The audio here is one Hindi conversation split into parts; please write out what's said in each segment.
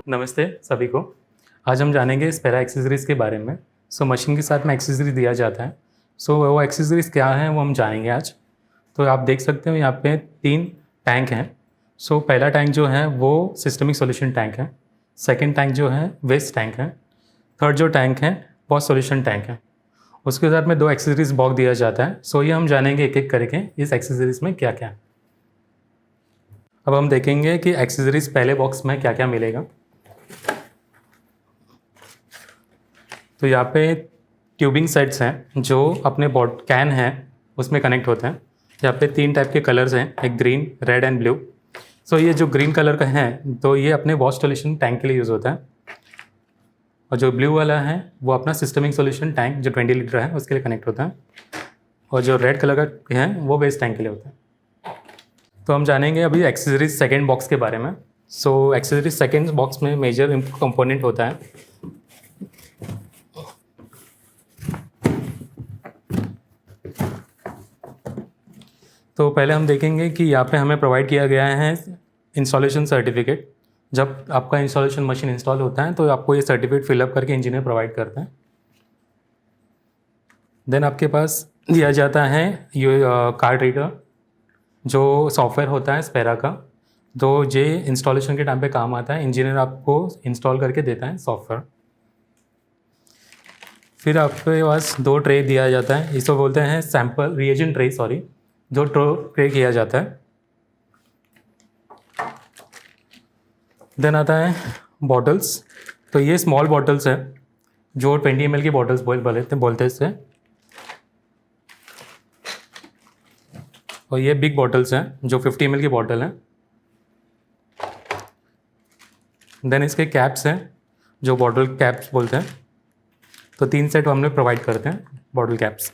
नमस्ते सभी को। आज हम जानेंगे स्पेरा एक्सेसरीज़ के बारे में। मशीन के साथ में एक्सेसरी दिया जाता है। वो एक्सेसरीज़ क्या हैं वो हम जानेंगे आज। तो आप देख सकते हो यहाँ पे 3 टैंक हैं। पहला टैंक जो है वो सिस्टमिक सॉल्यूशन टैंक है। सेकंड टैंक जो है वेस्ट टैंक है। थर्ड जो टैंक है पॉस्ट सॉल्यूशन टैंक है। उसके साथ में 2 एक्सेसरीज़ बॉक्स दिया जाता है। ये हम जानेंगे एक एक करके इस एक्सेसरीज़ में क्या क्या है। अब हम देखेंगे कि एक्सेसरीज़ पहले बॉक्स में क्या क्या मिलेगा। तो यहाँ पे ट्यूबिंग सेट्स हैं जो अपने कैन है उसमें कनेक्ट होते हैं। यहाँ पे 3 टाइप के कलर्स हैं, एक ग्रीन, रेड एंड ब्लू। ये जो ग्रीन कलर का है तो ये अपने वॉश सॉल्यूशन टैंक के लिए यूज़ होता है, और जो ब्लू वाला है वो अपना सिस्टमिक सॉल्यूशन टैंक जो 20 लीटर है उसके लिए कनेक्ट होता है, और जो रेड कलर का है वो वेस्ट टैंक के लिए होता है। तो हम जानेंगे अभी एक्सेसरीज सेकेंड बॉक्स के बारे में। एक्सेसरीज सेकेंड बॉक्स में मेजर कंपोनेंट होता है। तो पहले हम देखेंगे कि यहाँ पे हमें प्रोवाइड किया गया है इंस्टॉलेशन सर्टिफिकेट। जब आपका इंस्टॉलेशन मशीन इंस्टॉल होता है तो आपको ये सर्टिफिकेट फिलअप करके इंजीनियर प्रोवाइड करते हैं। देन आपके पास दिया जाता है ये कार्ड रीडर, जो सॉफ्टवेयर होता है स्पेरा का, तो ये इंस्टॉलेशन के टाइम पे काम आता है। इंजीनियर आपको इंस्टॉल करके देता है सॉफ्टवेयर। फिर आपके पास 2 ट्रे दिया जाता है, इसको बोलते हैं सैम्पल रिएजेंट ट्रे, जो ट्रे किया जाता है। देन आता है बॉटल्स। तो ये स्मॉल बॉटल्स है जो 20 ml की बॉटल्स बोलते हैं इससे, और ये बिग बॉटल्स हैं जो 50 ml की बॉटल है। देन इसके कैप्स हैं जो बॉटल कैप्स बोलते हैं। तो 3 सेट हम लोग प्रोवाइड करते हैं बॉटल कैप्स।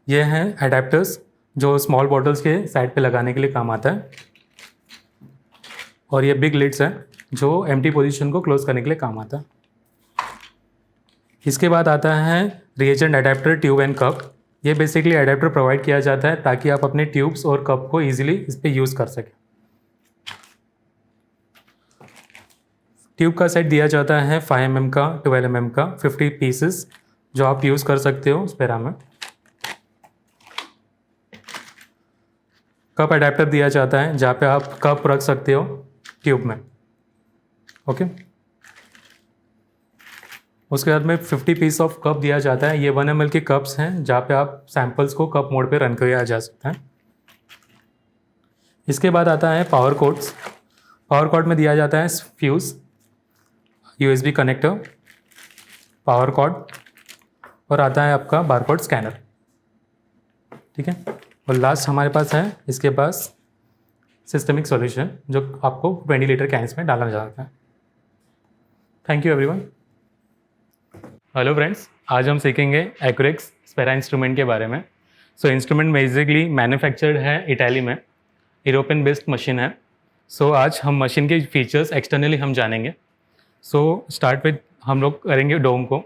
ये हैं एडेप्टर्स जो स्मॉल बॉटल्स के साइड पे लगाने के लिए काम आता है, और ये बिग लिड्स है जो एम्प्टी पोजीशन को क्लोज करने के लिए काम आता है। इसके बाद आता है reagent adapter, tube and cup. ये बेसिकली एडेप्टर प्रोवाइड किया जाता है ताकि आप अपने ट्यूब्स और कप को ईजिली इस पर यूज़ कर सकें। ट्यूब का सेट दिया जाता है 5 mm का, 12 mm का, 50 पीसेस, जो आप यूज़ कर सकते हो स्पेरा में। कप अडेप्टर दिया जाता है जहाँ पे आप कप रख सकते हो ट्यूब में। ओके, उसके बाद में 50 पीस ऑफ कप दिया जाता है। ये 1 ml के कप्स हैं जहाँ पे आप सैंपल्स को कप मोड पे रन किया जा सकता है। इसके बाद आता है पावर कॉर्ड्स। पावर कॉर्ड में दिया जाता है fuse, USB connector, power cord, और आता है आपका बारकोड स्कैनर। ठीक है, और लास्ट हमारे पास है इसके पास सिस्टमिक सॉल्यूशन जो आपको 20 लीटर कैंस में डाला जाता है। Thank you everyone. Hello friends, आज हम सीखेंगे एक्यूरेक्स स्पेरा इंस्ट्रूमेंट के बारे में। इंस्ट्रूमेंट बेसिकली मैन्युफैक्चर्ड है इटाली में, यूरोपियन बेस्ड मशीन है। आज हम मशीन के फीचर्स एक्सटर्नली हम जानेंगे। स्टार्ट विद हम लोग करेंगे डोम को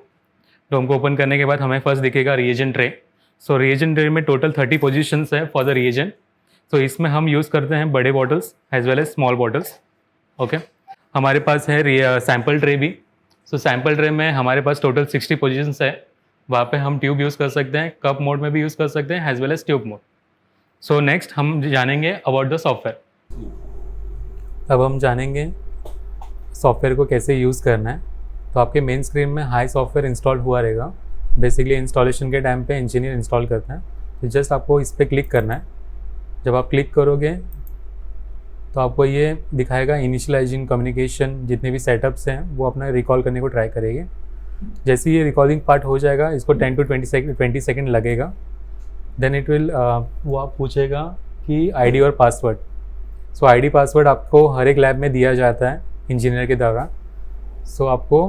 ओपन करने के बाद हमें फर्स्ट दिखेगा रिएजेंट ट्रे। रिएजेंट ट्रे में टोटल 30 पोजीशंस है फॉर द रिएजेंट। इसमें हम यूज़ करते हैं बड़े bottles as well as small bottles. Okay, हमारे पास है सैम्पल ट्रे भी। सैम्पल ट्रे में हमारे पास टोटल 60 पोजीशंस है। वहाँ पे हम ट्यूब यूज़ कर सकते हैं, कप मोड में भी यूज़ कर सकते हैं as well as tube mode. Next हम जानेंगे अबाउट द सॉफ्टवेयर। अब हम जानेंगे सॉफ्टवेयर को कैसे यूज़ करना है। तो आपके मेन स्क्रीन में हाई सॉफ्टवेयर इंस्टॉल हुआ रहेगा। बेसिकली इंस्टॉलेशन के टाइम पे इंजीनियर इंस्टॉल करते हैं। तो जस्ट आपको इस पर क्लिक करना है। जब आप क्लिक करोगे तो आपको ये दिखाएगा इनिशियलाइजिंग कम्युनिकेशन, जितने भी सेटअप्स हैं वो अपना रिकॉल करने को ट्राई करेंगे। जैसे ये रिकॉर्डिंग पार्ट हो जाएगा, इसको 10 to 20 सेकेंड लगेगा। देन इट विल वो आप पूछेगा कि ID और पासवर्ड। ID पासवर्ड आपको हर एक लैब में दिया जाता है इंजीनियर के द्वारा। आपको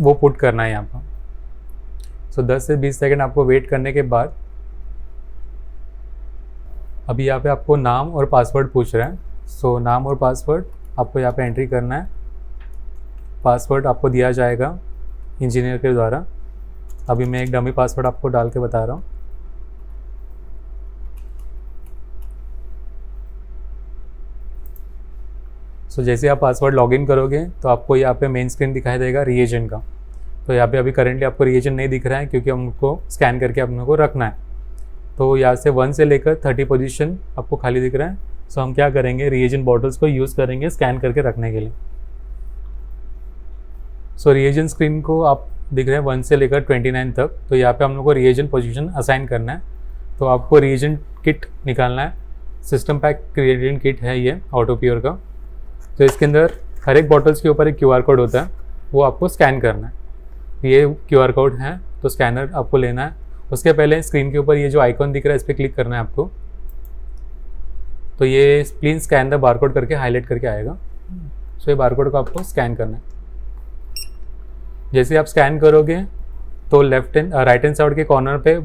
वो पुट करना है यहाँ पर। 10 से 20 सेकेंड आपको वेट करने के बाद अभी यहाँ पे आपको नाम और पासवर्ड पूछ रहा है। नाम और पासवर्ड आपको यहाँ पे एंट्री करना है। पासवर्ड आपको दिया जाएगा इंजीनियर के द्वारा। अभी मैं एक डमी पासवर्ड आपको डाल के बता रहा हूँ। सो जैसे आप पासवर्ड लॉगिन करोगे तो आपको यहाँ पे मेन स्क्रीन दिखाई देगा रिएजेंट का। तो यहाँ पे अभी करेंटली आपको रिएजेंट नहीं दिख रहा है क्योंकि हमको स्कैन करके अपने को रखना है। तो यहाँ से 1 से लेकर 30 पोजीशन आपको खाली दिख रहा है। सो हम क्या करेंगे, रिएजेंट बॉटल्स को यूज़ करेंगे स्कैन करके रखने के लिए। सो रिएजेंट स्क्रीन को आप दिख रहे हैं 1 से लेकर 29 तक। तो यहाँ पे हम लोग को रिएजेंट पोजीशन असाइन करना है। तो आपको रिएजेंट किट निकालना है। सिस्टम पैक रिएजेंट किट है ये ऑटो प्योर का। तो इसके अंदर हर एक बॉटल्स के ऊपर एक QR कोड होता है, वो आपको स्कैन करना है। ये QR कोड है तो स्कैनर आपको लेना है। उसके पहले स्क्रीन के ऊपर ये जो आइकॉन दिख रहा है इस पर क्लिक करना है आपको। तो ये प्लीज स्कैन द बारकोड करके हाईलाइट करके आएगा। सो ये बारकोड को आपको स्कैन करना है। जैसे आप स्कैन करोगे तो राइट हैंड साइड के कॉर्नर पे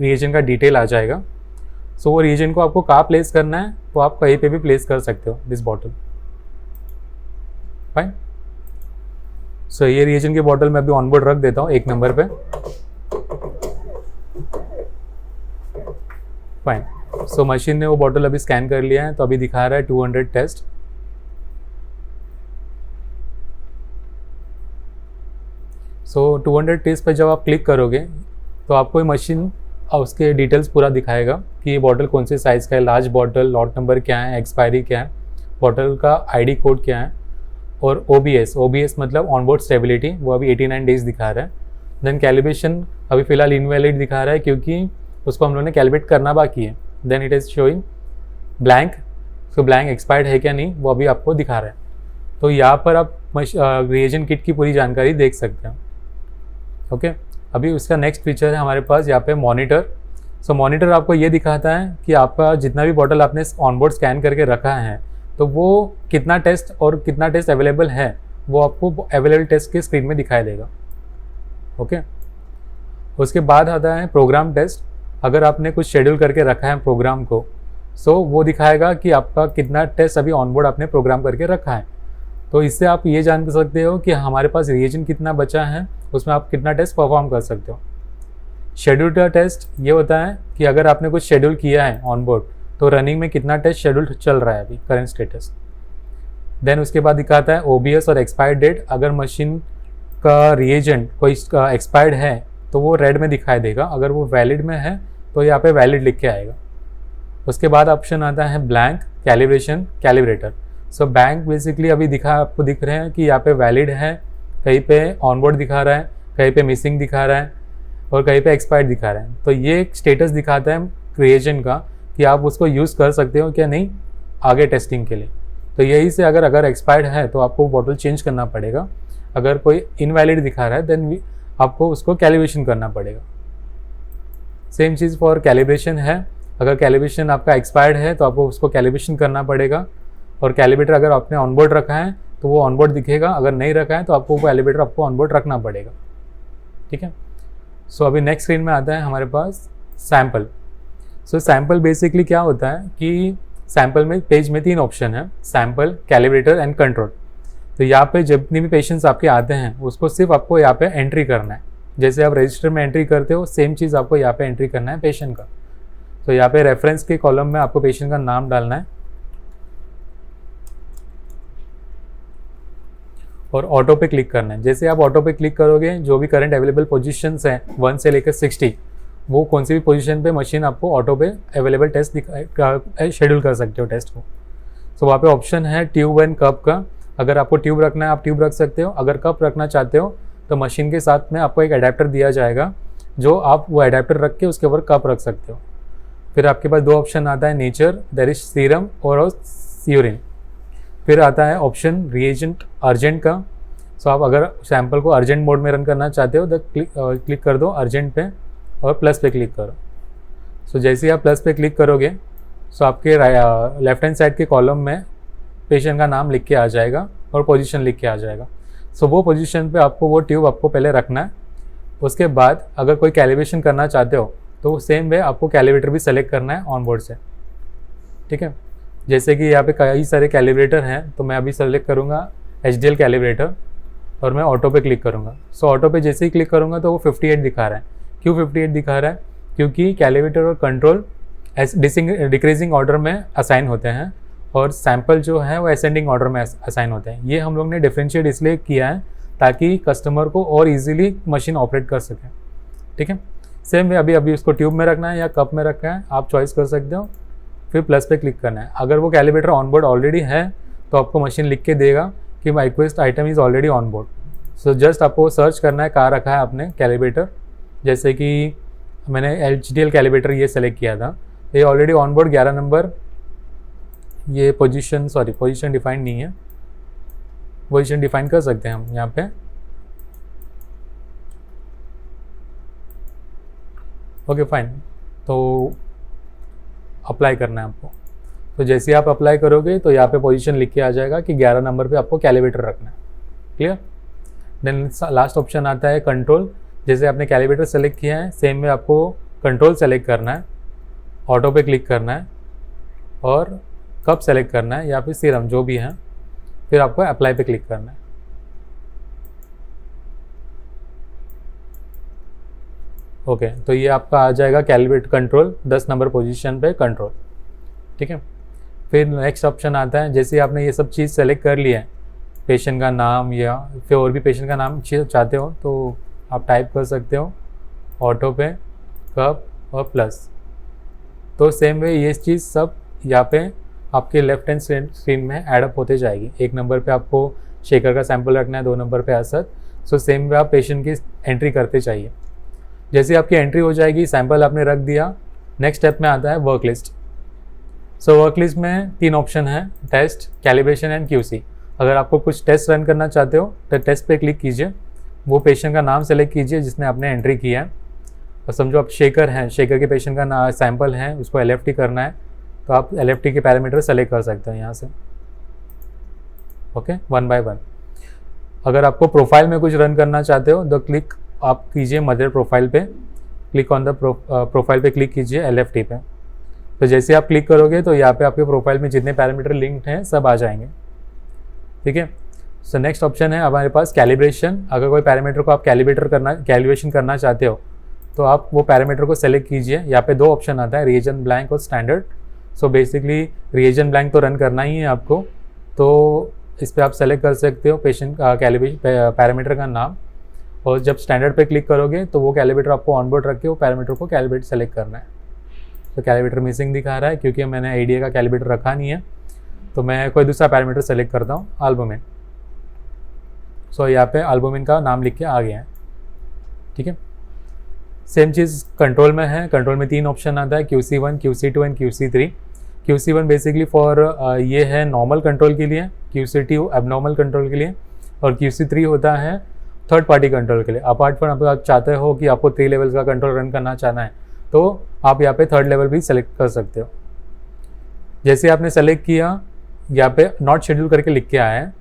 रिएजेंट का डिटेल आ जाएगा। सो वो रिएजेंट को आपको कहाँ प्लेस करना है तो आप कहीं पे भी प्लेस कर सकते हो दिस बॉटल। फाइन। सो ये रिएजेंट की बॉटल मैं अभी ऑनबोर्ड रख देता हूँ 1 नंबर पे। फाइन। सो मशीन ने वो बॉटल अभी स्कैन कर लिया है। तो अभी दिखा रहा है 200 टेस्ट। सो 200 टेस्ट पर जब आप क्लिक करोगे तो आपको ये मशीन उसके डिटेल्स पूरा दिखाएगा कि ये बॉटल कौन से साइज़ का है, लार्ज बॉटल, लॉट नंबर क्या है, एक्सपायरी क्या है, बॉटल का ID कोड क्या है, और OBS मतलब ऑनबोर्ड स्टेबिलिटी, वो अभी 89 डेज दिखा रहा है। देन कैलिब्रेशन अभी फ़िलहाल इनवैलिड दिखा रहा है क्योंकि उसको हम लोगों ने कैलिब्रेट करना बाकी है। Then it is showing blank. So blank expired है क्या नहीं वो अभी आपको दिखा रहा है। तो यहाँ पर आप रिएजेंट किट की पूरी जानकारी देख सकते हैं। ओके। अभी उसका नेक्स्ट फीचर है हमारे पास यहाँ पे मॉनिटर। सो मॉनिटर आपको ये दिखाता है कि आपका जितना भी बॉटल आपने ऑनबोर्ड स्कैन करके रखा है तो वो कितना टेस्ट और कितना टेस्ट अवेलेबल है वो आपको अवेलेबल टेस्ट के स्क्रीन में दिखाई देगा। ओके। उसके बाद आता है प्रोग्राम टेस्ट। अगर आपने कुछ शेड्यूल करके रखा है प्रोग्राम को सो वो दिखाएगा कि आपका कितना टेस्ट अभी ऑनबोर्ड आपने प्रोग्राम करके रखा है। तो इससे आप ये जान सकते हो कि हमारे पास रिएजेंट कितना बचा है, उसमें आप कितना टेस्ट परफॉर्म कर सकते हो। शेड्यूल का टेस्ट ये होता है कि अगर आपने कुछ शेड्यूल किया है ऑनबोर्ड तो रनिंग में कितना टेस्ट शेड्यूल चल रहा है अभी करंट स्टेटस। देन उसके बाद दिखाता है OBS और एक्सपायर्ड डेट। अगर मशीन का रिएजेंट कोई एक्सपायर्ड है तो वो रेड में दिखाई देगा, अगर वो वैलिड में है तो यहाँ पे वैलिड लिख के आएगा। उसके बाद ऑप्शन आता है blank, calibration, calibrator. So bank basically अभी आपको दिख रहे हैं कि यहाँ पे वैलिड है, कहीं पे ऑनबोर्ड दिखा रहा है, कहीं पे मिसिंग दिखा रहा है और कहीं पे एक्सपायर्ड दिखा रहा है। तो ये एक स्टेटस दिखाता है रिएजेंट का कि आप उसको यूज़ कर सकते हो क्या नहीं आगे टेस्टिंग के लिए। तो यही से अगर एक्सपायर्ड है तो आपको बॉटल चेंज करना पड़ेगा। अगर कोई इनवैलिड दिखा रहा है देन आपको उसको कैलिब्रेशन करना पड़ेगा। सेम चीज़ फॉर कैलिब्रेशन है। अगर कैलिब्रेशन आपका एक्सपायर्ड है तो आपको उसको कैलिब्रेशन करना पड़ेगा। और कैलिब्रेटर अगर आपने ऑनबोर्ड रखा है तो वो ऑनबोर्ड दिखेगा, अगर नहीं रखा है तो आपको वो कैलिब्रेटर आपको ऑनबोर्ड रखना पड़ेगा। ठीक है। सो अभी नेक्स्ट स्क्रीन में आता है हमारे पास सैम्पल। सो सैम्पल बेसिकली क्या होता है कि सैम्पल में पेज में 3 ऑप्शन है, सैम्पल, कैलिब्रेटर एंड कंट्रोल। तो यहाँ पे जितने भी पेशेंट्स आपके आते हैं उसको सिर्फ आपको यहाँ पे एंट्री करना है। जैसे आप रजिस्टर में एंट्री करते हो सेम चीज़ आपको यहाँ पे एंट्री करना है पेशेंट का। तो यहाँ पे रेफरेंस के कॉलम में आपको पेशेंट का नाम डालना है और ऑटो पे क्लिक करना है। जैसे आप ऑटो पे क्लिक करोगे जो भी करंट अवेलेबल पोजीशंस हैं 1 से लेकर 60 वो कौन सी भी पोजीशन पे मशीन आपको ऑटो पे अवेलेबल टेस्ट शेड्यूल कर सकते हो टेस्ट को। सो वहाँ पे ऑप्शन है ट्यूब एंड कप का। अगर आपको ट्यूब रखना है आप ट्यूब रख सकते हो, अगर कप रखना चाहते हो तो मशीन के साथ में आपको एक अडेप्टर दिया जाएगा जो आप वो अडेप्टर रख के उसके ऊपर कप रख सकते हो। फिर आपके पास 2 ऑप्शन आता है नेचर, देयर इज सीरम और यूरिन। फिर आता है ऑप्शन रिएजेंट अर्जेंट का। सो आप अगर सैंपल को अर्जेंट मोड में रन करना चाहते हो तो क्लिक कर दो अर्जेंट पे और प्लस पे क्लिक करो। सो जैसे ही आप प्लस पे क्लिक करोगे सो आपके लेफ्ट हैंड साइड के कॉलम में पेशेंट का नाम लिख के आ जाएगा और पोजीशन लिख के आ जाएगा। सो वो पोजीशन पे आपको वो ट्यूब आपको पहले रखना है। उसके बाद अगर कोई कैलिब्रेशन करना चाहते हो तो सेम वे आपको कैलिब्रेटर भी सेलेक्ट करना है ऑन बोर्ड से। ठीक है। जैसे कि यहाँ पे कई सारे कैलिब्रेटर हैं तो मैं अभी सेलेक्ट करूँगा HDL कैलिब्रेटर और मैं ऑटो पे क्लिक करूँगा। सो ऑटो पे जैसे ही क्लिक करूँगा तो वो 58 दिखा रहा है। क्यों 58 दिखा रहा है? क्योंकि कैलिब्रेटर और कंट्रोल डिक्रीजिंग ऑर्डर में असाइन होते हैं और सैंपल जो है वो असेंडिंग ऑर्डर में असाइन होते हैं। ये हम लोग ने डिफरेंशिएट इसलिए किया है ताकि कस्टमर को और इजीली मशीन ऑपरेट कर सके। ठीक है, सेम वे अभी उसको ट्यूब में रखना है या कप में रखना है, आप चॉइस कर सकते हो। फिर प्लस पे क्लिक करना है। अगर वो कैलिब्रेटर ऑन बोर्ड ऑलरेडी है तो आपको मशीन लिख के देगा कि my request item is already on board. So just आपको सर्च करना है कहाँ रखा है आपने कैलिब्रेटर। जैसे कि मैंने HDL कैलिब्रेटर ये सेलेक्ट किया था, ये ऑलरेडी ऑन बोर्ड 11 नंबर, ये पोजीशन डिफाइंड नहीं है, पोजीशन डिफाइन कर सकते हैं हम यहाँ पे। ओके फाइन, तो अप्लाई करना है आपको। तो जैसे आप अप्लाई करोगे तो यहाँ पे पोजीशन लिख के आ जाएगा कि 11 नंबर पे आपको कैलिब्रेटर रखना है। क्लियर। देन लास्ट ऑप्शन आता है कंट्रोल। जैसे आपने कैलिब्रेटर सेलेक्ट किया है, सेम में आपको कंट्रोल सेलेक्ट करना है, ऑटो पे क्लिक करना है और कप सेलेक्ट करना है या फिर सीरम जो भी है, फिर आपको अप्लाई पे क्लिक करना है। ओके, तो ये आपका आ जाएगा कैलिब्रेट कंट्रोल 10 नंबर पोजीशन पे कंट्रोल। ठीक है, फिर नेक्स्ट ऑप्शन आता है। जैसे आपने ये सब चीज़ सेलेक्ट कर लिया है, पेशेंट का नाम या फिर और भी पेशेंट का नाम चाहते हो तो आप टाइप कर सकते हो ऑटो पे, कप और प्लस। तो सेम वे ये चीज़ सब यहाँ पे आपके लेफ्ट हैंड स्क्रीन में एडअप होते जाएगी। 1 नंबर पे आपको शेकर का सैंपल रखना है, 2 नंबर पे असद। सो सेम वे आप पेशेंट की एंट्री करते चाहिए। जैसे आपकी एंट्री हो जाएगी, सैंपल आपने रख दिया, नेक्स्ट स्टेप में आता है work list. So work list में 3 ऑप्शन है, टेस्ट, कैलिब्रेशन एंड QC। अगर आपको कुछ टेस्ट रन करना चाहते हो तो टेस्ट पे क्लिक कीजिए, वो पेशेंट का नाम सेलेक्ट कीजिए जिसने आपने एंट्री किया है। और समझो आप शेकर हैं, शेकर के पेशेंट का सैंपल है, उसको LFT करना है तो आप LFT के पैरामीटर सेलेक्ट कर सकते हो यहाँ से। Okay, 1 by 1। अगर आपको प्रोफाइल में कुछ रन करना चाहते हो तो क्लिक आप कीजिए मदर प्रोफाइल पे, क्लिक ऑन द प्रोफाइल पे क्लिक कीजिए LFT पे। तो जैसे आप क्लिक करोगे तो यहाँ पे आपके प्रोफाइल में जितने पैरामीटर लिंक्ड हैं सब आ जाएंगे। ठीक है, सो नेक्स्ट ऑप्शन है हमारे पास कैलिब्रेशन। अगर कोई पैरामीटर को आप कैलिब्रेशन करना चाहते हो तो आप वो पैरामीटर को सेलेक्ट कीजिए। यहाँ पे 2 ऑप्शन आता है, रिएजन ब्लैंक और standard. So basically reagent blank तो रन करना ही है आपको, तो इस पर आप सेलेक्ट कर सकते हो पेशेंट का कैलिब्रेशन पैरामीटर का नाम। और जब स्टैंडर्ड पे क्लिक करोगे तो वो कैलिब्रेटर आपको ऑनबोर्ड रख के वो पैरामीटर को कैलिब्रेट सेलेक्ट करना है। तो कैलिब्रेटर मिसिंग दिखा रहा है क्योंकि मैंने ADA का कैलिब्रेटर रखा नहीं है, तो मैं कोई दूसरा पैरामीटर सेलेक्ट करता हूँ, एल्बुमिन। सो यहाँ पे एल्बुमिन का नाम लिख के आ गया है। ठीक है, सेम चीज़ कंट्रोल में है। कंट्रोल में 3 ऑप्शन आता है, QC1, QC2 and QC3। QC1 basically for ये है नॉर्मल कंट्रोल के लिए, QC2 एबनॉर्मल कंट्रोल के लिए और QC3 होता है थर्ड पार्टी कंट्रोल के लिए। अपार्ट फ्रॉम आप चाहते हो कि आपको 3 लेवल्स का कंट्रोल रन करना चाहना है तो आप यहाँ पे 3rd लेवल भी सेलेक्ट कर सकते हो। जैसे आपने सेलेक्ट किया, यहाँ पे नॉट शेड्यूल करके लिख के आया है।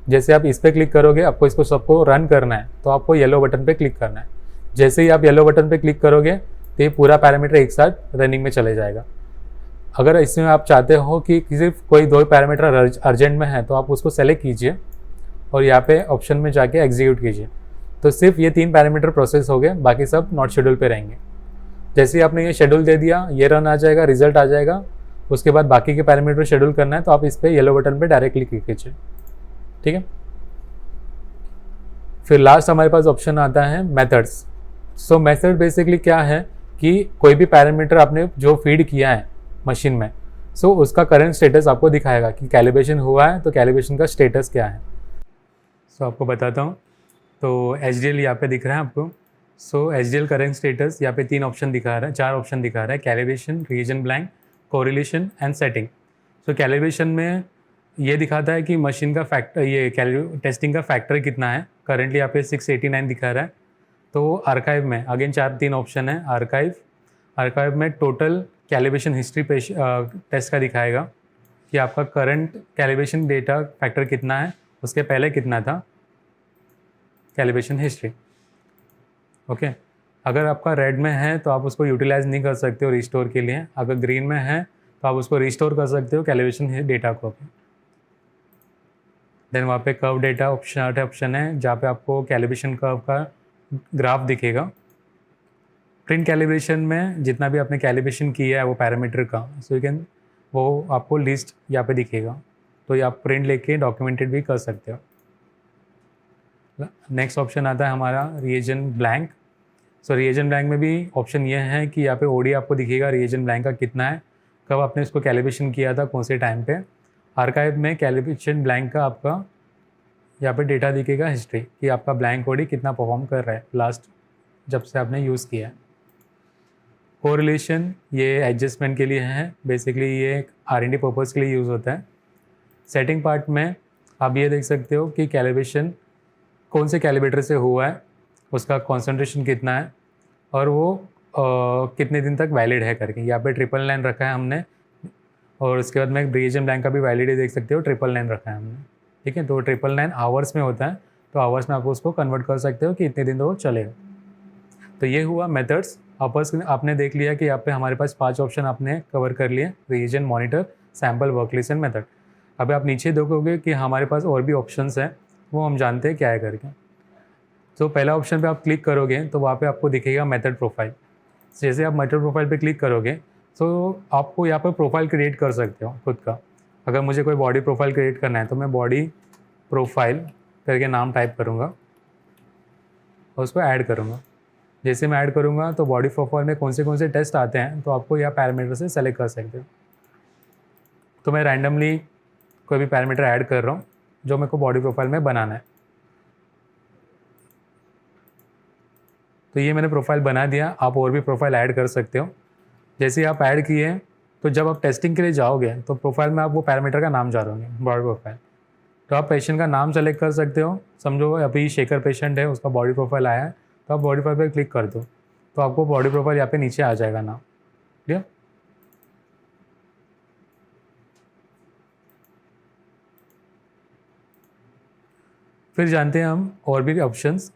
जैसे आप इस पर क्लिक करोगे, आपको इसको सबको रन करना है तो आपको येलो बटन पे क्लिक करना है। जैसे ही आप येलो बटन पे क्लिक करोगे तो ये पूरा पैरामीटर एक साथ रनिंग में चले जाएगा। अगर इसमें आप चाहते हो कि सिर्फ कोई 2 पैरामीटर अर्जेंट में है तो आप उसको सेलेक्ट कीजिए और यहाँ पे ऑप्शन में जाके एग्जीक्यूट कीजिए। तो सिर्फ ये 3 पैरामीटर प्रोसेस हो गए, बाकी सब नॉट शेड्यूल पे रहेंगे। जैसे ही आपने ये शेड्यूल दे दिया, ये रन आ जाएगा, रिजल्ट आ जाएगा। उसके बाद बाकी के पैरामीटर शेड्यूल करना है तो आप इस पर येलो बटन पे डायरेक्टली क्लिक कीजिए। ठीक है, फिर लास्ट हमारे पास ऑप्शन आता है मेथड्स। सो मेथड बेसिकली क्या है कि कोई भी पैरामीटर आपने जो फीड किया है मशीन में, सो उसका करंट स्टेटस आपको दिखाएगा कि कैलिब्रेशन हुआ है तो कैलिब्रेशन का स्टेटस क्या है। सो आपको बताता हूँ, तो HDL यहाँ पे दिख रहा है आपको। सो HDL करंट स्टेटस यहाँ पे 3 ऑप्शन दिखा रहा है, 4 ऑप्शन दिखा रहा है, calibration, reagent blank, correlation and setting. So calibration में ये दिखाता है कि मशीन का फैक्टर, ये टेस्टिंग का फैक्टर कितना है। करेंटली यहाँ पे 689 दिखा रहा है। तो आर्काइव में अगेन 3 ऑप्शन है। आर्काइव में टोटल कैलिब्रेशन हिस्ट्री टेस्ट का दिखाएगा कि आपका करंट कैलिब्रेशन डेटा फैक्टर कितना है, उसके पहले कितना था कैलिब्रेशन हिस्ट्री। ओके, अगर आपका रेड में है तो आप उसको यूटिलाइज नहीं कर सकते हो रिस्टोर के लिए। अगर ग्रीन में है तो आप उसको रिस्टोर कर सकते हो कैलिब्रेशन डेटा को। देन वहाँ पे कर्व डेटा ऑप्शन है जहाँ पे आपको कैलिब्रेशन कर्व का ग्राफ दिखेगा। प्रिंट कैलिब्रेशन में जितना भी आपने कैलिब्रेशन किया है वो पैरामीटर का, सो यू कैन वो आपको लिस्ट यहाँ पे दिखेगा, तो ये आप प्रिंट लेके डॉक्यूमेंटेड भी कर सकते हो। नेक्स्ट ऑप्शन आता है हमारा रिएजन ब्लैंक। सो रिएजन ब्लैंक में भी ऑप्शन ये है कि यहाँ पे ओडी आपको दिखेगा रिएजन ब्लैंक का कितना है, कब आपने इसको कैलिब्रेशन किया था, कौन से टाइम पे। आर्काइव में कैलिब्रेशन ब्लैंक का आपका यहाँ पे डेटा दिखेगा हिस्ट्री कि आपका ब्लैंक ओडी कितना परफॉर्म कर रहा है लास्ट जब से आपने यूज़ किया है। कोरिलेशन ये एडजस्टमेंट के लिए है, बेसिकली ये R&D पर्पज़ के लिए यूज़ होता है। सेटिंग पार्ट में आप ये देख सकते हो कि कैलिब्रेशन कौन से कैलिब्रेटर से हुआ है, उसका कॉन्सेंट्रेशन कितना है और वो कितने दिन तक वैलिड है करके। यहाँ पे 999 रखा है हमने, और उसके बाद में रिएजन ब्लैंक का भी वैलिडिटी देख सकते हो 999 रखा है हमने, ठीक है। तो 999 आवर्स में होता है, तो आवर्स में आप उसको कन्वर्ट कर सकते हो कि इतने दिन तो वो चलेगा। तो ये हुआ मेथड्स। आपने देख लिया कि यहाँ पे हमारे पास 5 ऑप्शन आपने कवर कर लिए, reagent, monitor, sample, worklist and method. अब आप नीचे देखोगे कि हमारे पास और भी ऑप्शंस हैं, वो हम जानते हैं क्या है करके। तो पहला ऑप्शन पे आप क्लिक करोगे तो वहाँ पे आपको दिखेगा मेथड प्रोफाइल। जैसे आप मेथड प्रोफाइल पे क्लिक करोगे तो आपको यहाँ पर प्रोफाइल क्रिएट कर सकते हो खुद का। अगर मुझे कोई बॉडी प्रोफाइल क्रिएट करना है तो मैं बॉडी प्रोफाइल करके नाम टाइप करूँगा और उसको ऐड करूँगा। जैसे मैं ऐड करूँगा तो बॉडी प्रोफाइल में कौन से टेस्ट आते हैं तो आपको यह पैरामीटर से सेलेक्ट कर सकते हो। तो मैं रैंडमली कोई भी पैरामीटर ऐड कर रहा हूँ जो मेरे को बॉडी प्रोफाइल में बनाना है। तो ये मैंने प्रोफाइल बना दिया, आप और भी प्रोफाइल ऐड कर सकते हो। जैसे आप ऐड किए तो जब आप टेस्टिंग के लिए जाओगे तो प्रोफाइल में आप वो पैरामीटर का नाम डालोगे, बॉडी प्रोफाइल। तो आप पेशेंट का नाम सेलेक्ट कर सकते हो। समझो अभी शेखर पेशेंट है, उसका बॉडी प्रोफाइल आया है, तो आप बॉडी प्रोफाइल पर क्लिक कर दो तो आपको बॉडी प्रोफाइल यहाँ पे नीचे आ जाएगा नाम, ठीक है। फिर जानते हैं हम और भी options.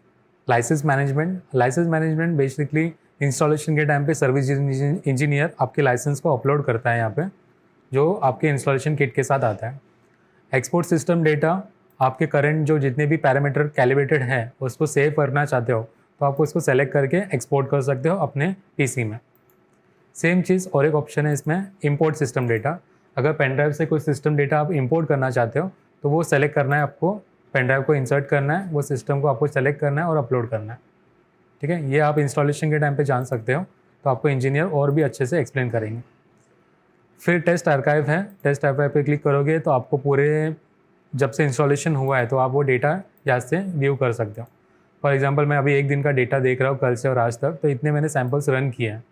License management basically installation के टाइम पे सर्विस इंजीनियर आपके लाइसेंस को अपलोड करता है यहाँ पे, जो आपके इंस्टॉलेशन किट के साथ आता है। एक्सपोर्ट सिस्टम डेटा, आपके करंट जो जितने भी पैरामीटर कैलिब्रेटेड हैं उसको सेव करना चाहते हो तो आपको इसको सेलेक्ट करके एक्सपोर्ट कर सकते हो अपने पीसी में। सेम चीज़ और एक ऑप्शन है इसमें, इंपोर्ट सिस्टम डेटा। अगर पेन ड्राइव से कोई सिस्टम डेटा आप इंपोर्ट करना चाहते हो तो वो सेलेक्ट करना है आपको, पेन ड्राइव को इंसर्ट करना है, वो सिस्टम को आपको सेलेक्ट करना है और अपलोड करना है, ठीक है। ये आप इंस्टॉलेशन के टाइम पे जान सकते हो, तो आपको इंजीनियर और भी अच्छे से एक्सप्लेन करेंगे। फिर टेस्ट आर्काइव है, टेस्ट आर्काइव पे क्लिक करोगे तो आपको पूरे जब से इंस्टॉलेशन हुआ है तो आप वो डेटा यहाँ से व्यू कर सकते हो। फॉर एग्जांपल मैं अभी एक दिन का डेटा देख रहा हूँ कल से और आज तक, तो इतने मैंने सैम्पल्स रन किए हैं।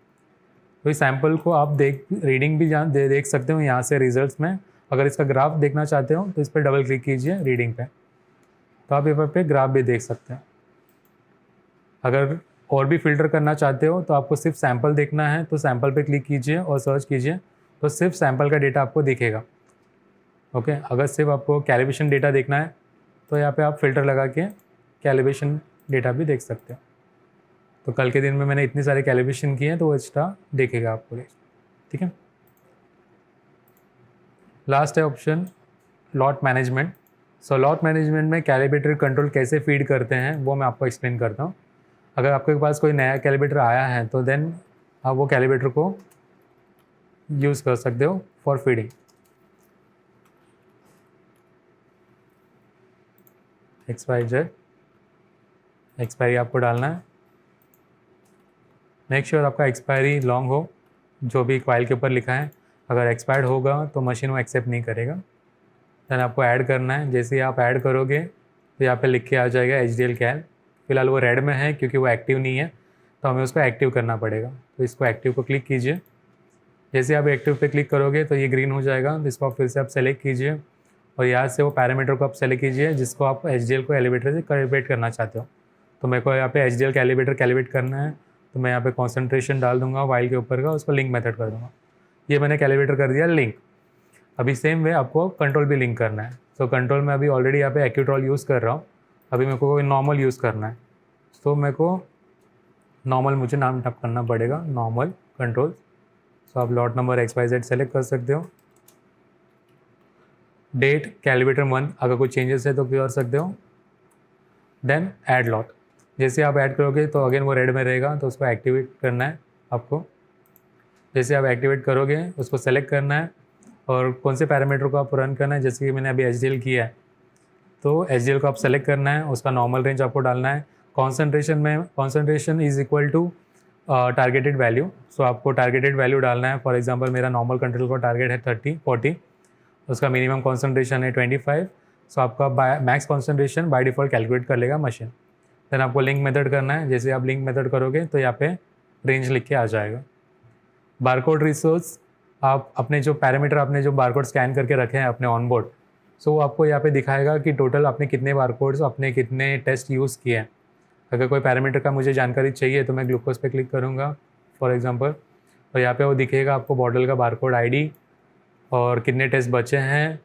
तो इस सैम्पल को आप रीडिंग भी देख सकते हो यहाँ से रिजल्ट्स में। अगर इसका ग्राफ देखना चाहते हो तो इस पर डबल क्लिक कीजिए रीडिंग पे, तो आप यहाँ पे ग्राफ भी देख सकते हैं। अगर और भी फिल्टर करना चाहते हो तो आपको सिर्फ सैम्पल देखना है तो सैम्पल पे क्लिक कीजिए और सर्च कीजिए, तो सिर्फ सैम्पल का डेटा आपको दिखेगा, ओके। अगर सिर्फ आपको कैलिब्रेशन डेटा देखना है तो यहाँ पे आप फिल्टर लगा के कैलिब्रेशन डेटा भी देख सकते हो। तो कल के दिन में मैंने इतने सारे कैलिब्रेशन किए हैं तो वो एक्स्ट्रा देखेगा आपको, ठीक है। लास्ट है option lot management. So lot management में कैलिब्रेटर कंट्रोल कैसे फीड करते हैं वो मैं आपको एक्सप्लेन करता हूँ। अगर आपके पास कोई नया कैलिब्रेटर आया है तो देन आप वो कैलिब्रेटर को यूज़ कर सकते हो फॉर फीडिंग। XYZ एक्सपायरी आपको डालना है। मेक श्योर आपका एक्सपायरी लॉन्ग हो, जो भी क्वाइल के ऊपर लिखा है। अगर एक्सपायर्ड होगा तो मशीन वो एक्सेप्ट नहीं करेगा। देन आपको ऐड करना है। जैसे ही आप ऐड करोगे तो यहाँ पे लिख के आ जाएगा HDL कैल। फिलहाल वो रेड में है क्योंकि वो एक्टिव नहीं है, तो हमें उसको एक्टिव करना पड़ेगा। तो इसको एक्टिव को क्लिक कीजिए। जैसे आप एक्टिव पे क्लिक करोगे तो ये ग्रीन हो जाएगा, तो इसको आप फिर से आप सेलेक्ट कीजिए और यहाँ से वो पैरामीटर को आप सेलेक्ट कीजिए जिसको आप HDL को एलिवेटर से कैलिब्रेट करना चाहते हो। तो मेरे को यहाँ पे HDL का एलिवेटर कैलिब्रेट करना है, तो मैं यहाँ पे कॉन्सेंट्रेशन डाल दूंगा वाइल के ऊपर का, उसको लिंक मेथड कर दूंगा। ये मैंने कैलिब्रेटर कर दिया लिंक। अभी सेम वे आपको कंट्रोल भी लिंक करना है। तो कंट्रोल में अभी ऑलरेडी यहाँ पे एक्यूट्रॉल यूज़ कर रहा हूँ, अभी मेरे को नॉर्मल यूज़ करना है। तो मेरे को नॉर्मल मुझे नाम टाइप करना पड़ेगा, नॉर्मल कंट्रोल। तो आप लॉट नंबर XYZ सेलेक्ट कर सकते हो। डेट कैलिब्रेटर मंथ, अगर कोई चेंजेस है तो कर सकते हो। देन ऐड लॉट, जैसे आप ऐड करोगे तो अगेन वो रेड में रहेगा, तो उसको एक्टिवेट करना है आपको। जैसे आप एक्टिवेट करोगे उसको सेलेक्ट करना है और कौन से पैरामीटर को आप रन करना है, जैसे कि मैंने अभी एच किया है तो एच को आप सेलेक्ट करना है, उसका नॉर्मल रेंज आपको डालना है। Concentration is equal to targeted value, so आपको टारगेटेड वैल्यू डालना है। फॉर एग्जांपल मेरा नॉर्मल कंट्रोल का टारगेट है 30-40, उसका मिनिमम कॉन्सेंट्रेशन है 25, सो आपका max concentration by default calculate कर लेगा मशीन। देन आपको लिंक मेथड करना है, जैसे आप लिंक मेथड करोगे तो यहाँ पे रेंज लिख के आ जाएगा। बारकोड रिसोर्स, आप अपने जो पैरामीटर आपने जो बारकोड स्कैन करके रखे हैं अपने ऑनबोर्ड, सो वो आपको यहाँ पे दिखाएगा कि टोटल आपने कितने बारकोड्स, आपने कितने टेस्ट यूज़ किए हैं। अगर कोई पैरामीटर का मुझे जानकारी चाहिए तो मैं ग्लूकोज पे क्लिक करूँगा फॉर एग्जांपल, और यहाँ पे वो दिखेगा आपको बॉटल का बारकोड आईडी और कितने टेस्ट बचे हैं,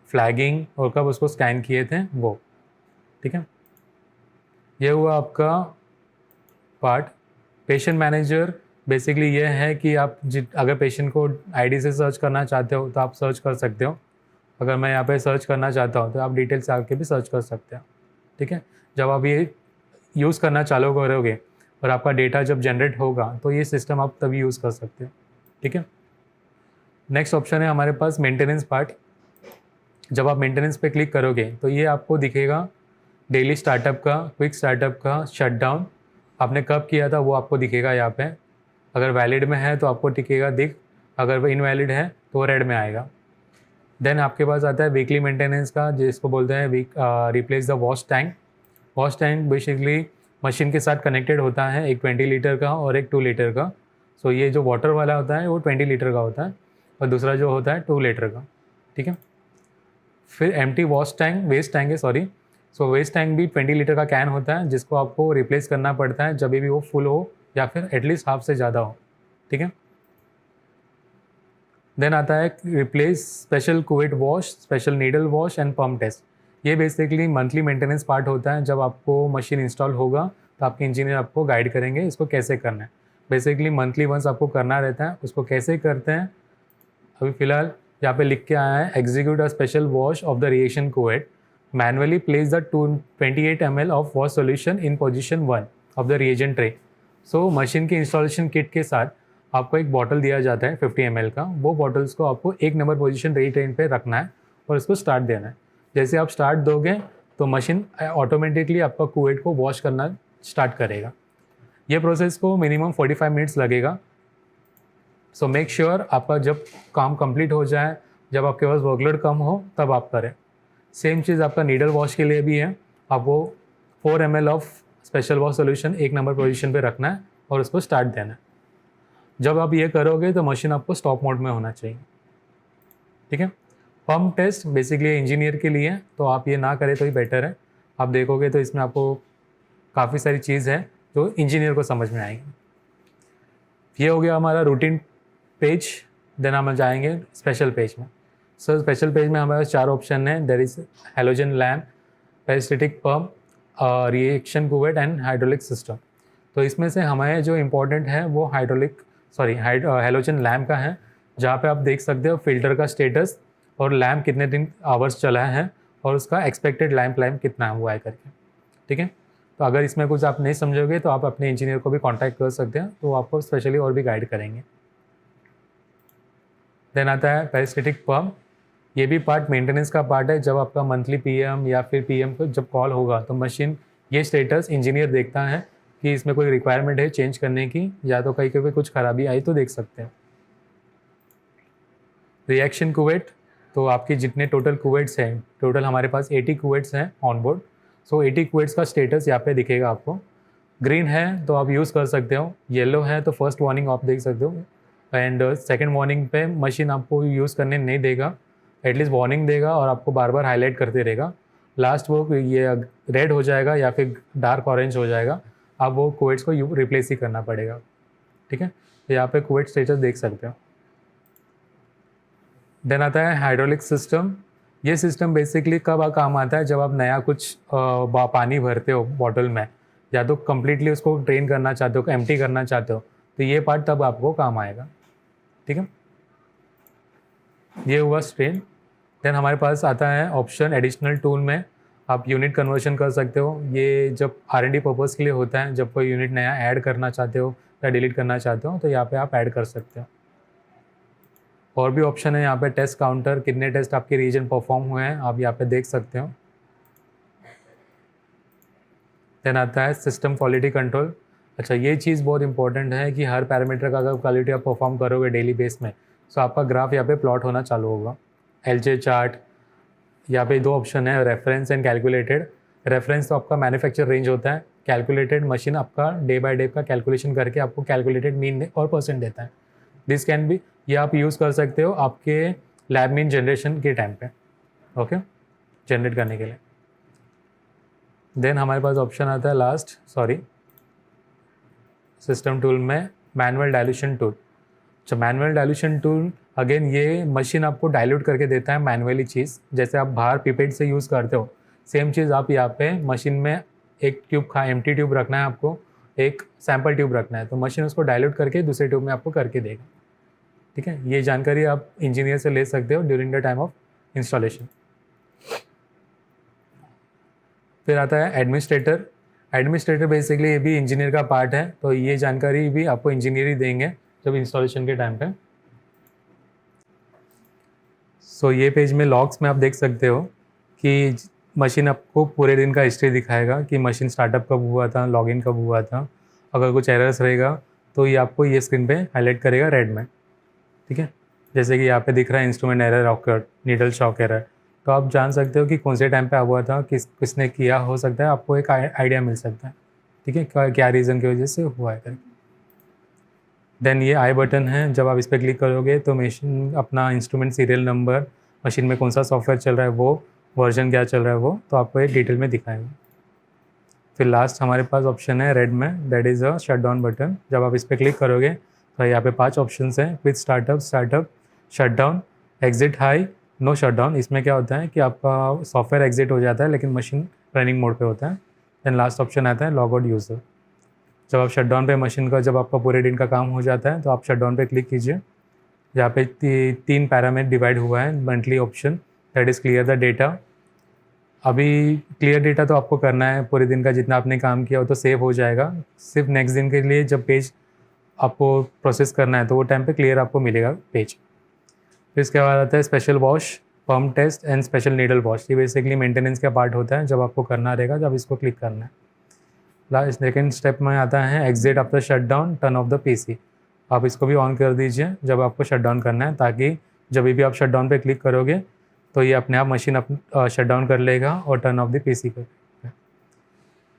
फ्लैगिंग और कब उसको स्कैन किए थे वो। ठीक है, ये हुआ आपका पार्ट। पेशेंट मैनेजर बेसिकली ये है कि आप अगर पेशेंट को आईडी से सर्च करना चाहते हो तो आप सर्च कर सकते हो। अगर मैं यहाँ पे सर्च करना चाहता हूँ तो आप डिटेल्स आके भी सर्च कर सकते हो। ठीक है, जब आप ये यूज़ करना चालू करोगे और आपका डेटा जब जनरेट होगा तो ये सिस्टम आप तभी यूज़ कर सकते हो। ठीक है, नेक्स्ट ऑप्शन है हमारे पास मेंटेनेंस पार्ट। जब आप मेंटेनेंस पे क्लिक करोगे तो ये आपको दिखेगा डेली स्टार्टअप का, क्विक स्टार्टअप का, शटडाउन आपने कब किया था वो आपको दिखेगा यहाँ पे। अगर वैलिड में है तो आपको दिखेगा अगर वो इनवैलिड है तो वो रेड में आएगा। देन आपके पास आता है वीकली मेंटेनेंस का, जिसको बोलते हैं replace the wash tank. Wash tank basically machine के साथ कनेक्टेड होता है, एक 20 लीटर का और एक 2 लीटर का। सो ये जो वाटर वाला होता है वो 20 लीटर का होता है और दूसरा जो होता है 2 लीटर का। ठीक है, फिर empty wash tank, waste tank है सॉरी। सो वेस्ट टैंक भी 20 लीटर का कैन होता है जिसको आपको रिप्लेस करना पड़ता है जब भी वो फुल हो या फिर एटलीस्ट हाफ से ज़्यादा हो। ठीक है, देन आता है replace special cuvette wash, special needle wash and pump test. ये बेसिकली मंथली मेंटेनेंस पार्ट होता है। जब आपको मशीन इंस्टॉल होगा तो आपके इंजीनियर आपको गाइड करेंगे इसको कैसे करना है। बेसिकली मंथली वंस आपको करना रहता है। उसको कैसे करते हैं अभी फ़िलहाल यहाँ पे लिख के आया है, execute a special wash off the reaction Kuwait, manually place the 28 ml of wash solution in position 1 of the reagent tray. So machine की इंस्टॉलेशन किट के साथ आपको एक बॉटल दिया जाता है 50 ml का। वो बॉटल्स को आपको 1 नंबर पोजीशन रेडी ट्रेन पे रखना है और इसको स्टार्ट देना है। जैसे आप स्टार्ट दोगे तो मशीन ऑटोमेटिकली आपका कुवेट को वॉश करना स्टार्ट करेगा। ये प्रोसेस को मिनिमम 45 मिनट्स लगेगा। सो मेक श्योर आपका जब काम कंप्लीट हो जाए, जब आपके पास वर्कलोड कम हो तब आप करें। सेम चीज़ आपका नीडल वॉश के लिए भी है। आपको 4 ml of special wash solution 1 number position पे रखना है और उसको स्टार्ट देना है। जब आप ये करोगे तो मशीन आपको स्टॉप मोड में होना चाहिए। ठीक है, पंप टेस्ट बेसिकली इंजीनियर के लिए, तो आप ये ना करें तो ही बेटर है। आप देखोगे तो इसमें आपको काफ़ी सारी चीज़ है जो इंजीनियर को समझ में आएगी। ये हो गया हमारा रूटीन पेज। देन हम जाएंगे स्पेशल पेज में। सो स्पेशल पेज में हमारे पास 4 ऑप्शन है। There is halogen lamp, peristaltic pump, reaction cuvette and hydraulic system. तो इसमें से हमारे जो इम्पोर्टेंट है वो हैलोजन लैम्प का है, जहाँ पे आप देख सकते हो फिल्टर का स्टेटस और लैम्प कितने दिन आवर्स चला है और उसका एक्सपेक्टेड लैम्प कितना हुआ है करके। ठीक है, तो अगर इसमें कुछ आप नहीं समझोगे तो आप अपने इंजीनियर को भी कांटेक्ट कर सकते हैं, तो आपको स्पेशली और भी गाइड करेंगे। देन आता है पेरिस्टेटिक पंप। ये भी पार्ट मेंटेनेंस का पार्ट है। जब आपका मंथली पीएम या फिर पीएम को जब कॉल होगा तो मशीन ये स्टेटस इंजीनियर देखता है कि इसमें कोई रिक्वायरमेंट है चेंज करने की, या तो कहीं पे कुछ खराबी आई तो देख सकते हैं। रिएक्शन कुवेट, तो आपके जितने टोटल कुवेट्स हैं, टोटल हमारे पास 80 कुवेट्स हैं ऑन बोर्ड। सो 80 कुवेट्स का स्टेटस यहाँ पे दिखेगा आपको। ग्रीन है तो आप यूज़ कर सकते हो, येलो है तो फर्स्ट वार्निंग आप देख सकते हो, एंड सेकेंड वार्निंग पे मशीन आपको यूज़ करने नहीं देगा, एटलीस्ट वार्निंग देगा और आपको बार बार हाईलाइट करते रहेगा। लास्ट वो ये रेड हो जाएगा या फिर डार्क ऑरेंज हो जाएगा, आप वो कुवेट्स को रिप्लेस ही करना पड़ेगा। ठीक है, तो यहाँ पे कुवेट स्टेटस देख सकते हो। देन आता है हाइड्रोलिक सिस्टम। ये सिस्टम बेसिकली कब काम आता है, जब आप नया कुछ पानी भरते हो बॉटल में, या तो कम्प्लीटली उसको ड्रेन करना चाहते हो, एम्प्टी करना चाहते हो, तो ये पार्ट तब आपको काम आएगा। ठीक है, ये हुआ स्ट्रेन। देन हमारे पास आता है ऑप्शन एडिशनल टूल में आप यूनिट कन्वर्शन कर सकते हो। ये जब R&D पर्पज़ के लिए होता है, जब कोई यूनिट नया ऐड करना चाहते हो या डिलीट करना चाहते हो तो यहाँ पे आप ऐड कर सकते हो। और भी ऑप्शन है यहाँ पे, टेस्ट काउंटर, कितने टेस्ट आपके रीजन परफॉर्म हुए हैं आप यहाँ पे देख सकते हो। देन आता है सिस्टम क्वालिटी कंट्रोल। अच्छा, ये चीज़ बहुत इंपॉर्टेंट है कि हर पैरामीटर का अगर क्वालिटी आप परफॉर्म करोगे डेली बेस में, तो आपका ग्राफ यहाँ पे प्लॉट होना चालू होगा। LJ चार्ट, यहाँ पे 2 ऑप्शन है, रेफरेंस एंड कैलकुलेटेड। रेफरेंस तो आपका मैन्युफैक्चर रेंज होता है, कैलकुलेटेड मशीन आपका डे बाय डे का कैलकुलेशन करके आपको कैलकुलेटेड मीन और परसेंट देता है। दिस कैन बी, ये आप यूज़ कर सकते हो आपके लैब मीन जनरेशन के टाइम पे, ओके, जनरेट करने के लिए। देन हमारे पास ऑप्शन आता है लास्ट, सिस्टम टूल में मैनुअल डाइल्यूशन टूल। अच्छा, मैनुअल डाइल्यूशन टूल अगेन ये मशीन आपको डाइल्यूट करके देता है मैनुअली चीज़, जैसे आप बाहर पिपेट से यूज़ करते हो सेम चीज़ आप यहाँ पे मशीन में एक ट्यूब एम्प्टी ट्यूब रखना है आपको, एक सैम्पल ट्यूब रखना है, तो मशीन उसको डाइल्यूट करके दूसरे ट्यूब में आपको करके देगा। ठीक है, ये जानकारी आप इंजीनियर से ले सकते हो during the time of installation. फिर आता है एडमिनिस्ट्रेटर। एडमिनिस्ट्रेटर बेसिकली ये भी इंजीनियर का पार्ट है, तो ये जानकारी भी आपको इंजीनियर ही देंगे जब इंस्टॉलेशन के टाइम पे। सो ये पेज में लॉग्स में आप देख सकते हो कि मशीन आपको पूरे दिन का हिस्ट्री दिखाएगा कि मशीन स्टार्टअप कब हुआ था, लॉगिन कब हुआ था। अगर कुछ एरर्स रहेगा तो ये आपको ये स्क्रीन पे हाईलाइट करेगा रेड में। ठीक है, जैसे कि यहाँ पे दिख रहा है instrument error awkward, needle shock error, तो आप जान सकते हो कि कौन से टाइम पे हुआ था, किसने किया, हो सकता है आपको एक आइडिया मिल सकता है। ठीक है, क्या रीज़न की वजह से हुआ है करके। देन ये आई बटन है, जब आप इस पर क्लिक करोगे तो मशीन अपना इंस्ट्रूमेंट सीरियल नंबर, मशीन में कौन सा सॉफ्टवेयर चल रहा है वो, वर्जन क्या चल रहा है वो, तो आपको ये डिटेल में दिखाएगा। फिर लास्ट हमारे पास ऑप्शन है रेड में, that is a shut down button. जब आप इस पर क्लिक करोगे तो यहाँ पे 5 ऑप्शन हैं, quick startup, shut down, exit high, no shut down. इसमें क्या होता है कि आपका सॉफ्टवेयर एग्जिट हो जाता है लेकिन मशीन रनिंग मोड पे होता है। देन लास्ट ऑप्शन आता है लॉग आउट यूज़र। जब आप शट डाउन पे मशीन का, जब आपका पूरे दिन का काम हो जाता है तो आप शट डाउन पे क्लिक कीजिए। यहाँ पे 3 पैरामीटर डिवाइड हुआ है, monthly option, that is clear the data. अभी क्लियर डेटा तो आपको करना है, पूरे दिन का जितना आपने काम किया वो तो सेव हो जाएगा, सिर्फ नेक्स्ट दिन के लिए जब पेज आपको प्रोसेस करना है तो वो टाइम पे क्लियर आपको मिलेगा पेज। फिर इसके बाद आता है special wash, pump test and special needle wash. ये बेसिकली मेंटेनेंस का पार्ट होता है, जब आपको करना रहेगा जब इसको क्लिक करना है। लास्ट सेकेंड स्टेप में आता है exit after shut down, turn off the PC। आप इसको भी ऑन कर दीजिए जब आपको शट डाउन करना है, ताकि जब भी आप शट डाउन पे क्लिक करोगे तो ये अपने आप मशीन शट डाउन कर लेगा और टर्न ऑफ द PC कर।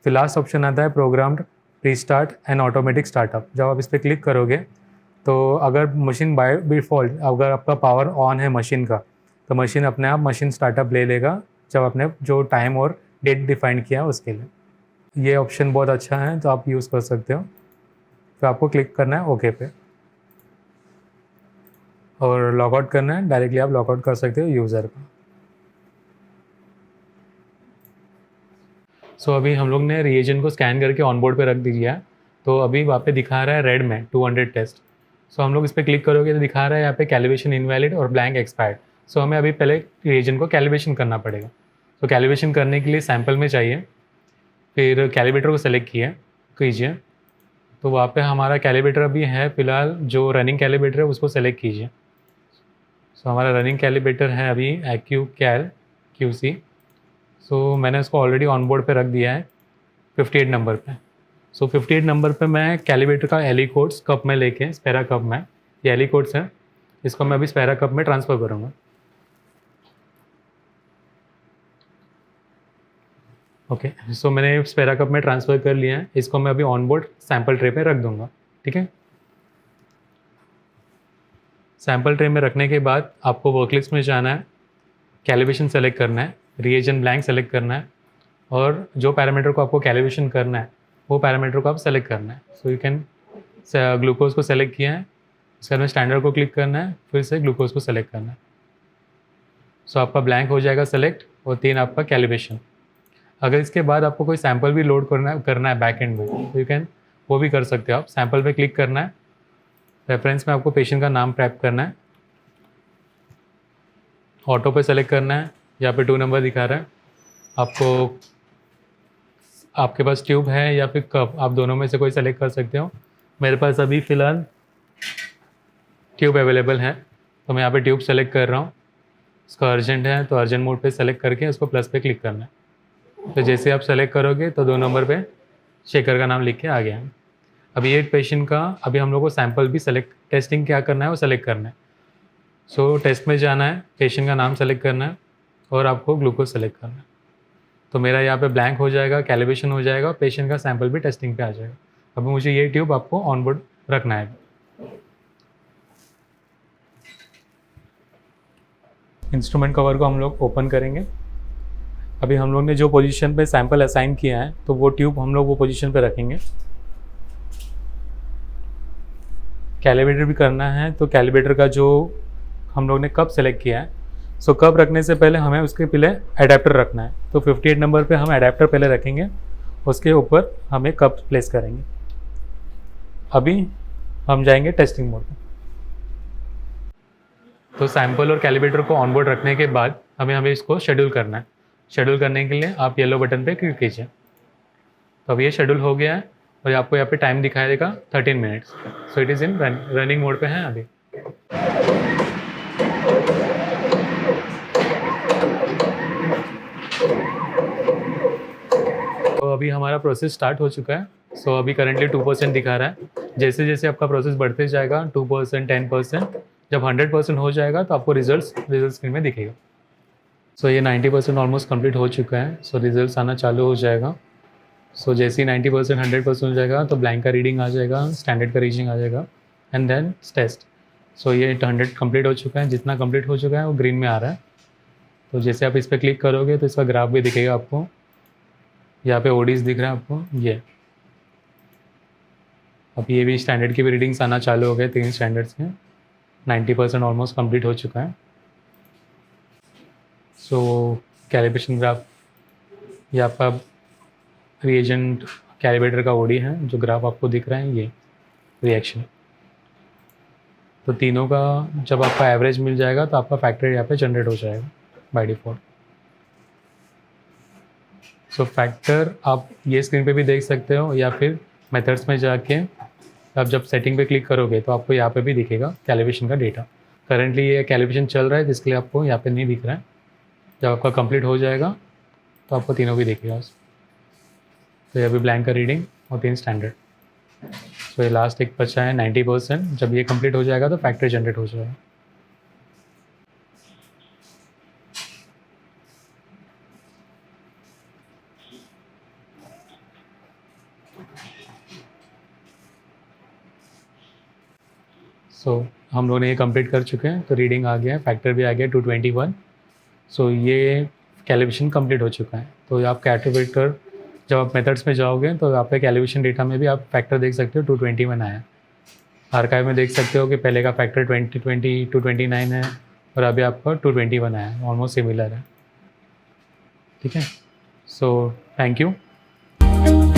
फिर लास्ट ऑप्शन आता है programmed restart and automatic startup. जब आप इस पर क्लिक करोगे तो अगर मशीन बाय डिफ़ॉल्ट, अगर आपका पावर ऑन है मशीन का, तो मशीन अपने आप मशीन स्टार्टअप ले लेगा जब आपने जो टाइम और डेट डिफाइन किया उसके लिए। ये ऑप्शन बहुत अच्छा है, तो आप यूज़ कर सकते हो। तो आपको क्लिक करना है ओके पे और लॉग आउट करना है, डायरेक्टली आप लॉग आउट कर सकते हो यूज़र का। सो अभी हम लोग ने रिएजेंट को स्कैन करके ऑनबोर्ड पे रख दिया है, तो अभी वहाँ पे दिखा रहा है रेड में 200 टेस्ट। सो हम लोग इस पर क्लिक करोगे तो दिखा रहा है यहाँ पे कैलिब्रेशन इनवैलिड और ब्लैंक एक्सपायर्ड। सो हमें अभी पहले रिएजेंट को कैलिब्रेशन करना पड़ेगा। तो कैलिब्रेशन करने के लिए सैम्पल में चाहिए, फिर कैलिब्रेटर को सेलेक्ट कीजिए। तो वहाँ पे हमारा कैलिब्रेटर अभी है फ़िलहाल, जो रनिंग कैलिब्रेटर है उसको सेलेक्ट कीजिए। सो हमारा रनिंग कैलिब्रेटर है अभी AccuCal QC। सो मैंने उसको ऑलरेडी ऑन बोर्ड पे रख दिया है 58 नंबर पे। सो 58 नंबर पे मैं कैलिब्रेटर का एली कोड्स कप में लेके, स्पेरा कप में, ये एली कोड्स है, इसको मैं अभी स्पेरा कप में ट्रांसफ़र करूँगा। ओके, सो मैंने स्पेरा कप में ट्रांसफ़र कर लिया है, इसको मैं अभी ऑन बोर्ड सैम्पल ट्रे पे रख दूँगा। ठीक है, सैम्पल ट्रे में रखने के बाद आपको वर्कलिस्ट में जाना है, कैलिब्रेशन सेलेक्ट करना है, रिएजेंट ब्लैंक सेलेक्ट करना है, और जो पैरामीटर को आपको कैलिब्रेशन करना है वो पैरामीटर को आप सेलेक्ट करना है। सो यू कैन, ग्लूकोज को सेलेक्ट किया है, उसके बाद में स्टैंडर्ड को क्लिक करना है, फिर से ग्लूकोज को सेलेक्ट करना है। सो आपका ब्लैंक हो जाएगा सेलेक्ट, और 3 आपका कैलिब्रेशन। अगर इसके बाद आपको कोई सैम्पल भी लोड करना है बैक एंड में, तो यू कैन वो भी कर सकते हो आप। सैम्पल पे क्लिक करना है, रेफरेंस में आपको पेशेंट का नाम टाइप करना है, ऑटो पे सेलेक्ट करना है, यहाँ पे 2 नंबर दिखा रहा है आपको। आपके पास ट्यूब है या फिर कप, आप दोनों में से कोई सेलेक्ट कर सकते हो। मेरे पास अभी फ़िलहाल ट्यूब अवेलेबल है, तो मैं यहाँ पे ट्यूब सेलेक्ट कर रहा हूँ, इसका अर्जेंट है तो अर्जेंट मोड पे सेलेक्ट करके उसको प्लस पे क्लिक करना है। तो जैसे आप सेलेक्ट करोगे तो 2 नंबर पे शेकर का नाम लिख के आ गया। अभी एक पेशेंट का अभी हम लोग को सैंपल भी सेलेक्ट, टेस्टिंग क्या करना है वो सेलेक्ट करना है। सो टेस्ट में जाना है, पेशेंट का नाम सेलेक्ट करना है और आपको ग्लूकोज सेलेक्ट करना है। तो मेरा यहाँ पे ब्लैंक हो जाएगा, कैलिब्रेशन हो जाएगा, पेशेंट का सैंपल भी टेस्टिंग पे आ जाएगा। अभी मुझे ये ट्यूब आपको ऑन बोर्ड रखना है। इंस्ट्रूमेंट कवर को हम लोग ओपन करेंगे। अभी हम लोग ने जो पोजीशन पे सैंपल असाइन किया है तो वो ट्यूब हम लोग वो पोजीशन पे रखेंगे। कैलिब्रेटर भी करना है तो कैलिब्रेटर का जो हम लोग ने कप सेलेक्ट किया है, सो कप रखने से पहले हमें उसके पहले एडेप्टर रखना है। तो 58 नंबर पे हम एडेप्टर पहले रखेंगे, उसके ऊपर हमें कप प्लेस करेंगे। अभी हम जाएंगे टेस्टिंग मोड में। तो सैंपल और कैलिब्रेटर को ऑन बोर्ड रखने के बाद हमें इसको शेड्यूल करना है। शेड्यूल करने के लिए आप येलो बटन पे क्लिक कीजिए। तो अब ये शेड्यूल हो गया है और आपको यहाँ पे टाइम दिखाई देगा 13 minutes. So it is in running mode पे है अभी। तो अभी हमारा प्रोसेस स्टार्ट हो चुका है। सो अभी करंटली 2% दिखा रहा है। जैसे जैसे आपका प्रोसेस बढ़ते जाएगा 2%, 10%, जब 100% हो जाएगा तो आपको रिजल्ट स्क्रीन में दिखेगा। सो ये 90% ऑलमोस्ट कंप्लीट हो चुका है। सो रिजल्ट्स आना चालू हो जाएगा। सो जैसे ही 90%, 100% हो जाएगा तो ब्लैंक का रीडिंग आ जाएगा, स्टैंडर्ड का रीडिंग आ जाएगा एंड देन टेस्ट। सो ये 100 कंप्लीट हो चुका है। जितना कंप्लीट हो चुका है वो ग्रीन में आ रहा है। तो जैसे आप इस पर क्लिक करोगे तो इसका ग्राफ भी दिखेगा आपको। यहाँ पे ओडीज दिख रहा है आपको ये। अब ये भी स्टैंडर्ड की भी रीडिंग्स आना चालू हो गए, 3 स्टैंडर्ड्स के। 90% ऑलमोस्ट कंप्लीट हो चुका है। सो कैलिब्रेशन ग्राफ, ये आपका रिएजेंट कैलिब्रेटर का ओडी है। जो ग्राफ आपको दिख रहा है ये रिएक्शन। तो तीनों का जब आपका एवरेज मिल जाएगा तो आपका फैक्टर यहाँ पे जनरेट हो जाएगा बाय डिफ़ॉल्ट। सो फैक्टर आप ये स्क्रीन पे भी देख सकते हो या फिर मेथड्स में जाके आप जब सेटिंग पे क्लिक करोगे तो आपको यहाँ पे भी दिखेगा कैलिब्रेशन का डेटा। करंटली ये कैलिब्रेशन चल रहा है जिसके लिए आपको यहाँ पे नहीं दिख रहा है। जब आपका कंप्लीट हो जाएगा तो आपको तीनों भी दिखेगा। तो ये अभी ब्लैंक का रीडिंग और 3 स्टैंडर्ड। तो ये लास्ट एक बचा है 90%। जब ये कंप्लीट हो जाएगा तो फैक्टर जनरेट हो जाएगा। सो हम लोगों ने ये कंप्लीट कर चुके हैं। तो रीडिंग आ गया है, फैक्टर भी आ गया 221। सो ये कैलिब्रेशन कंप्लीट हो चुका है। तो आप कैलिब्रेटर जब आप मेथड्स में जाओगे तो आप पे कैलिब्रेशन डेटा में भी आप फैक्टर देख सकते हो 221 आया। आर्काइव में देख सकते हो कि पहले का फैक्टर 2020 229 है और अभी आपका 221 आया है। ऑलमोस्ट सिमिलर है। ठीक है। So thank you.